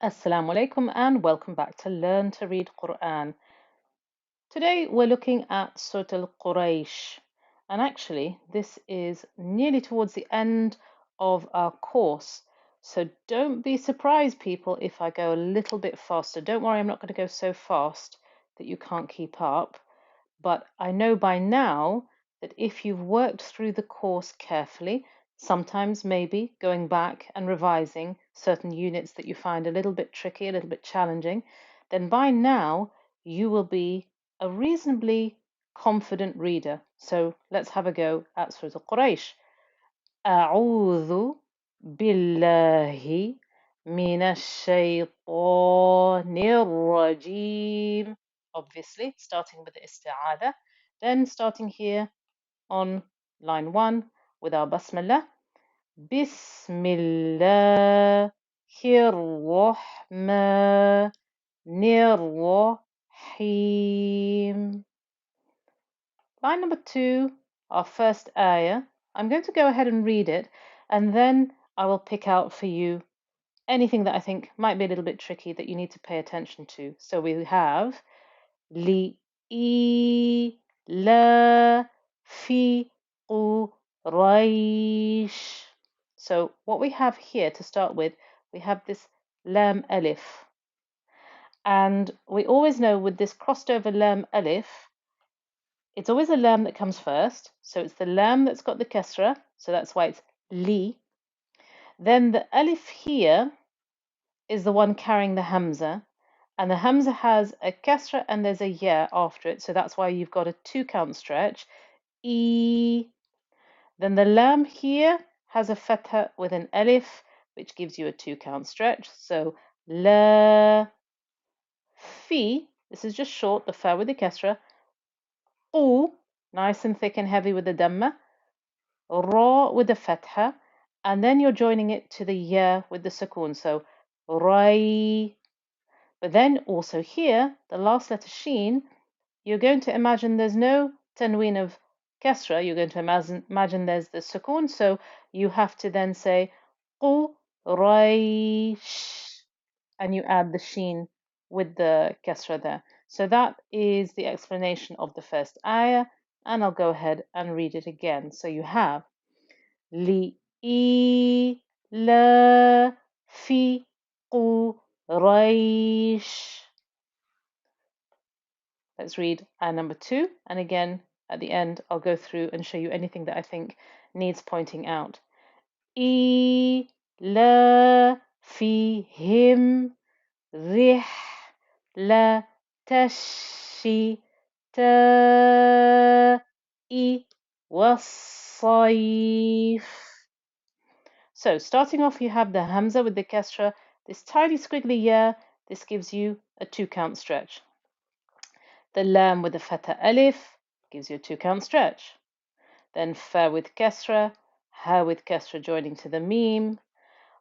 Assalamu alaikum and welcome back to Learn to Read Quran. Today we're looking at Surah Al-Quraysh, and actually this is nearly towards the end of our course. So don't be surprised, people, if I go a little bit faster. Don't worry, I'm not going to go so fast that you can't keep up. But I know by now that if you've worked through the course carefully, sometimes maybe going back and revising certain units that you find a little bit tricky, a little bit challenging, then by now you will be a reasonably confident reader. So let's have a go at Surah Al-Quraysh. أعوذ بالله من الشيطان الرجيم. Obviously, starting with the isti'adha, then starting here on line 1 with our basmallah. Bismillahir Rahmanir Rahim. Line number 2, our first ayah. I'm going to go ahead and read it, and then I will pick out for you anything that I think might be a little bit tricky that you need to pay attention to. So we have li la fi quraish. So what we have here to start with, we have this lam alif. And we always know with this crossed over lam alif, it's always a lam that comes first. So it's the lam that's got the kasra. So that's why it's li. Then the alif here is the one carrying the hamza. And the hamza has a kasra and there's a ya after it. So that's why you've got a 2-count stretch. E. Then the lam here has a fatha with an alif, which gives you a 2-count stretch. So la. Fi. This is just short, the fa with the kasra. U. Nice and thick and heavy with the dhamma. Ra with the fatha. And then you're joining it to the ya with the sukoon. So rai. But then also here, the last letter sheen, you're going to imagine there's no tanween of kasra. You're going to imagine there's the sukoon. So you have to then say quraish, and you add the sheen with the kasra there. So that is the explanation of the first ayah, and I'll go ahead and read it again. So you have li la fi quraish. Let's read ayah number 2, and again at the end I'll go through and show you anything that I think needs pointing out. إِلَافِهِمْ رِحْلَةَ الشِّتَاءِ وَالصَّيْفِ. So starting off, you have the hamza with the kasra, this tiny squiggly ya. This gives you a 2-count stretch. The lam with the fatha alif gives you a 2-count stretch. Then fa with kasra, ha with kasra joining to the meme.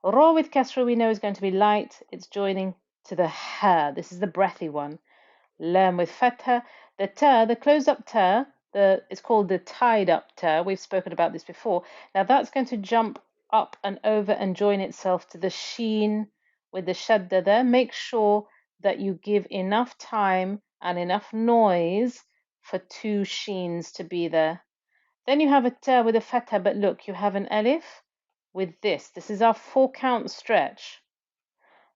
Ra with kasra we know is going to be light. It's joining to the ha. This is the breathy one. Lam with fatha. The ta, the closed up ta, it's called the tied up ta. We've spoken about this before. Now that's going to jump up and over and join itself to the sheen with the shadda there. Make sure that you give enough time and enough noise for 2 sheens to be there. Then you have a ta with a fatha, but look, you have an alif with this. This is our 4-count stretch.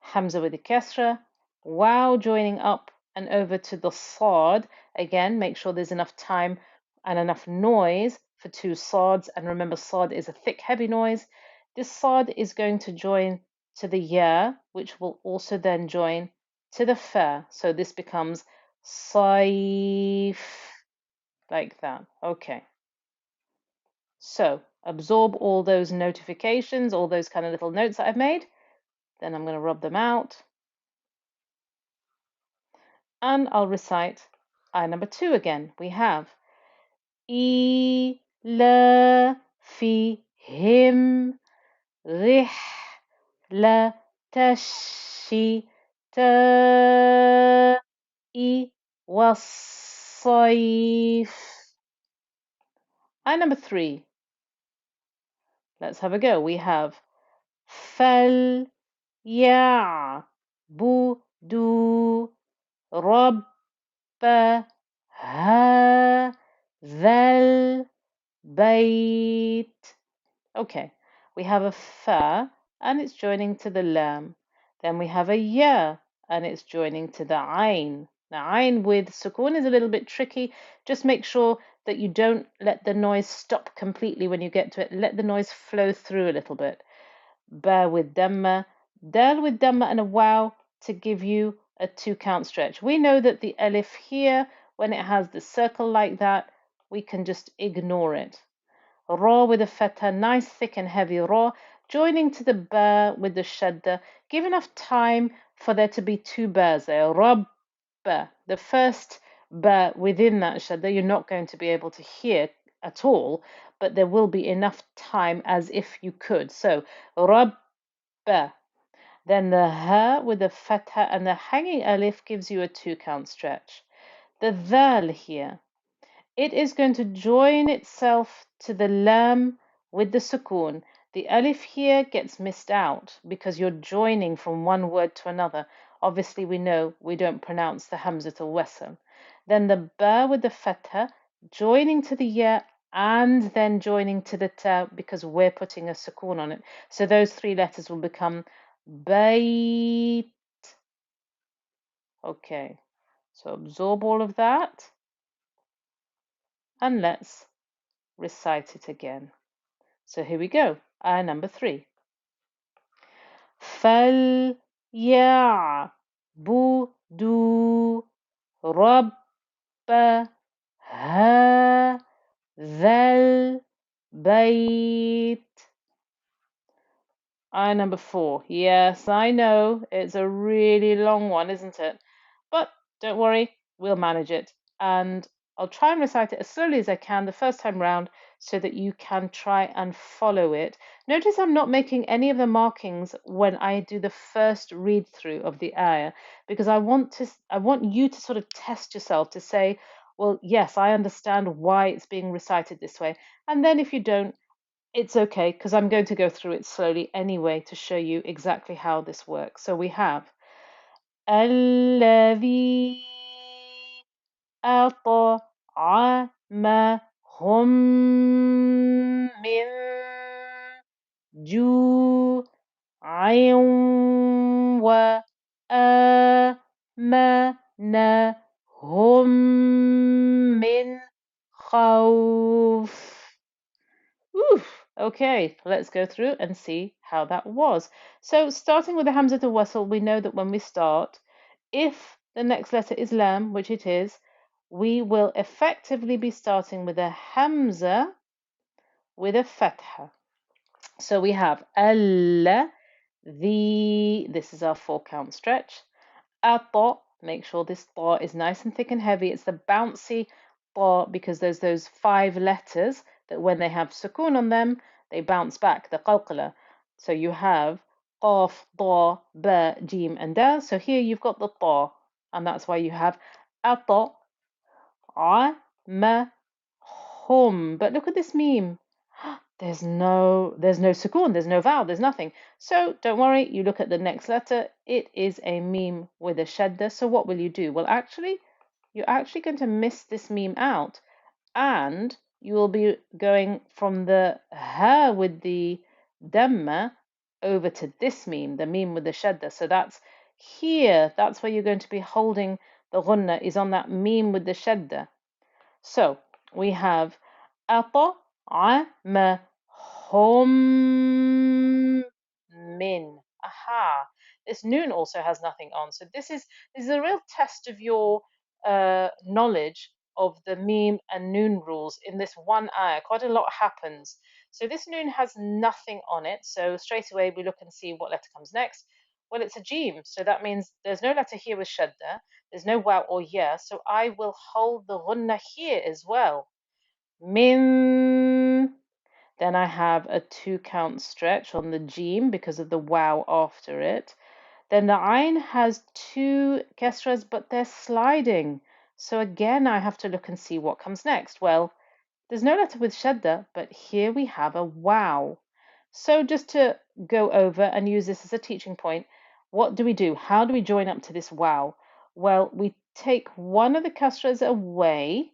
Hamza with the kasra, wow joining up and over to the sad. Again, make sure there's enough time and enough noise for 2 sads. And remember, sad is a thick, heavy noise. This sad is going to join to the ya, which will also then join to the fa. So this becomes saif, like that. Okay. So absorb all those notifications, all those kind of little notes that I've made. Then I'm going to rub them out. And I'll recite ayah number 2 again. We have إِلَافِهِمْ رِحْلَةَ الشِّتَاءِ وَالصَّيْفِ. Ayah number 3. Let's have a go. We have فَلْيَعْبُدُوا يعبد رب هذا البيت. Okay, we have a fa and it's joining to the lam. Then we have a ya and it's joining to the ain. Now, ain with sukoon is a little bit tricky. Just make sure that you don't let the noise stop completely when you get to it. Let the noise flow through a little bit. Ba with dhamma, dal with dhamma and a wow to give you a 2-count stretch. We know that the alif here, when it has the circle like that, we can just ignore it. Ra with a fatha, nice thick and heavy ra, joining to the ba with the shadda. Give enough time for there to be 2 bas there. Rabba, the first ba within that shadda, you're not going to be able to hear at all, but there will be enough time as if you could. So, Rabba. Then the ha with the fatha and the hanging alif gives you a 2-count stretch. The dhal here, it is going to join itself to the lam with the sukoon. The alif here gets missed out because you're joining from one word to another. Obviously, we know we don't pronounce the hamzatul wasl. Then the ba with the fatha joining to the ya and then joining to the ta because we're putting a sukoon on it. So those 3 letters will become bayt. Okay, so absorb all of that and let's recite it again. So here we go. Ayah number 3. فَلْيَعْبُدُوا رَبَّ هَذَا الْبَيْتِ. Ayah number 4. Yes, I know, it's a really long one, isn't it? But don't worry, we'll manage it. And I'll try and recite it as slowly as I can the first time round so that you can try and follow it. Notice I'm not making any of the markings when I do the first read through of the ayah because I want you to sort of test yourself to say, well, yes, I understand why it's being recited this way. And then if you don't, it's okay because I'm going to go through it slowly anyway to show you exactly how this works. So we have الذي أطعمهم من جوع وآمنهم من خوف. Oof. Okay, let's go through and see how that was. So starting with the Hamzatul Wasl, we know that when we start, if the next letter is lam, which it is, we will effectively be starting with a Hamza with a Fatha. So we have al, this is our 4-count stretch. Ta, make sure this ta is nice and thick and heavy. It's the bouncy ta because there's those 5 letters that when they have sukoon on them, they bounce back, the qalqala. So you have qaf, ta, ba, jim, and dal. So here you've got the ta, and that's why you have ata, ma, hum. But look at this meme. There's no sukoon, there's no vowel, there's nothing. So don't worry, you look at the next letter, it is a meme with a shadda. So what will you do? Well, actually, you're actually going to miss this meme out and you will be going from the ha with the dhamma over to this meme, the meme with the shadda. So that's here, that's where you're going to be holding the ghunna is on that meme with the shadda. So we have أطعمهم min. Aha. This noon also has nothing on. So this is a real test of your knowledge of the meme and noon rules in this one ayah. Quite a lot happens. So this noon has nothing on it. So straight away we look and see what letter comes next. Well, it's a jim. So that means there's no letter here with shadda. There's no waw or ya. So I will hold the ghunna here as well. Min. Then I have a 2-count stretch on the jim because of the waw after it. Then the ayn has 2 kesras, but they're sliding. So again, I have to look and see what comes next. Well, there's no letter with shadda, but here we have a waw. So just to go over and use this as a teaching point, what do we do? How do we join up to this wow? Well, we take one of the kasras away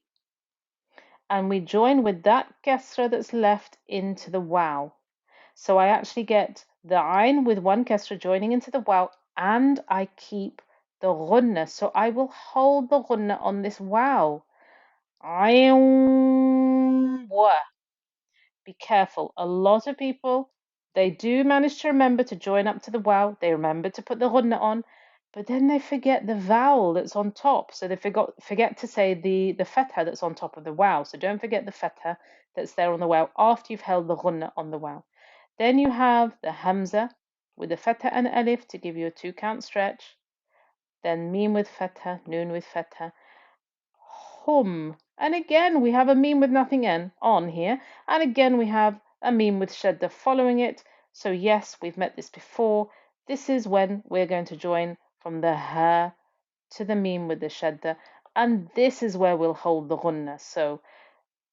and we join with that kasra that's left into the wow. So I actually get the ayn with one kasra joining into the wow, and I keep the ghunna. So I will hold the ghunna on this wow. Ayn wa. Be careful. A lot of people, they do manage to remember to join up to the wow. They remember to put the ghunna on, but then they forget the vowel that's on top. So they forget to say the fatha that's on top of the wow. So don't forget the fatha that's there on the wow after you've held the ghunna on the wow. Then you have the hamza with the fatha and alif to give you a 2 count stretch. Then mim with fatha, noon with fatha, hum. And again, we have a meme with nothing on here. And again, we have a meme with shadda following it. So yes, we've met this before. This is when we're going to join from the ha to the meme with the shadda. And this is where we'll hold the ghunna. So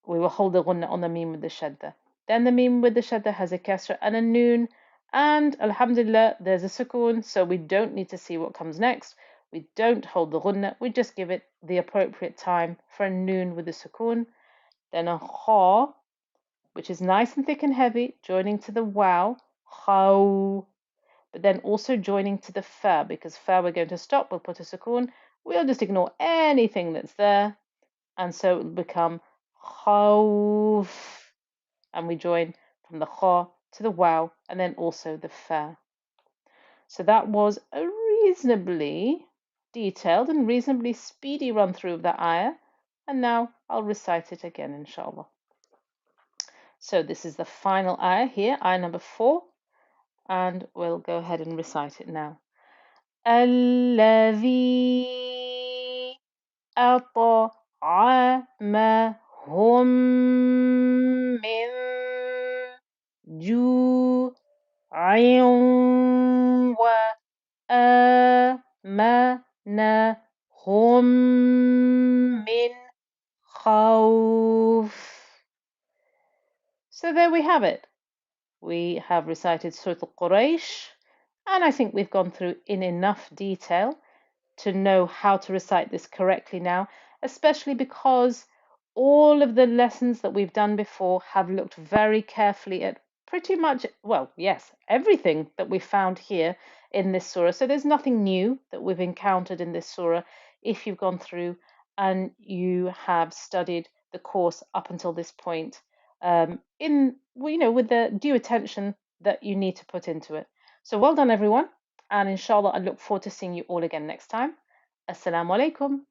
we will hold the ghunna on the meme with the shadda. Then the meme with the shadda has a kasra and a noon. And alhamdulillah, there's a sukoon, so we don't need to see what comes next. We don't hold the ghunna, we just give it the appropriate time for a noon with a sukoon. Then a kha, which is nice and thick and heavy, joining to the wow, khaw, but then also joining to the fa, because fa we're going to stop, we'll put a sukoon. We'll just ignore anything that's there, and so it will become khawf, and we join from the kha to the wow, and then also the fa. So that was a reasonably detailed and reasonably speedy run through of that ayah. And now I'll recite it again, inshallah. So this is the final ayah here, ayah number 4, and we'll go ahead and recite it now. الذي أطعمهم من جوع وآمنهم من خوف. So there we have it. We have recited Surah Al-Quraysh, and I think we've gone through in enough detail to know how to recite this correctly now, especially because all of the lessons that we've done before have looked very carefully at pretty much, well, yes, everything that we found here in this surah. So there's nothing new that we've encountered in this surah if you've gone through and you have studied the course up until this point with the due attention that you need to put into it. So well done, everyone. And inshallah, I look forward to seeing you all again next time. Assalamu alaikum.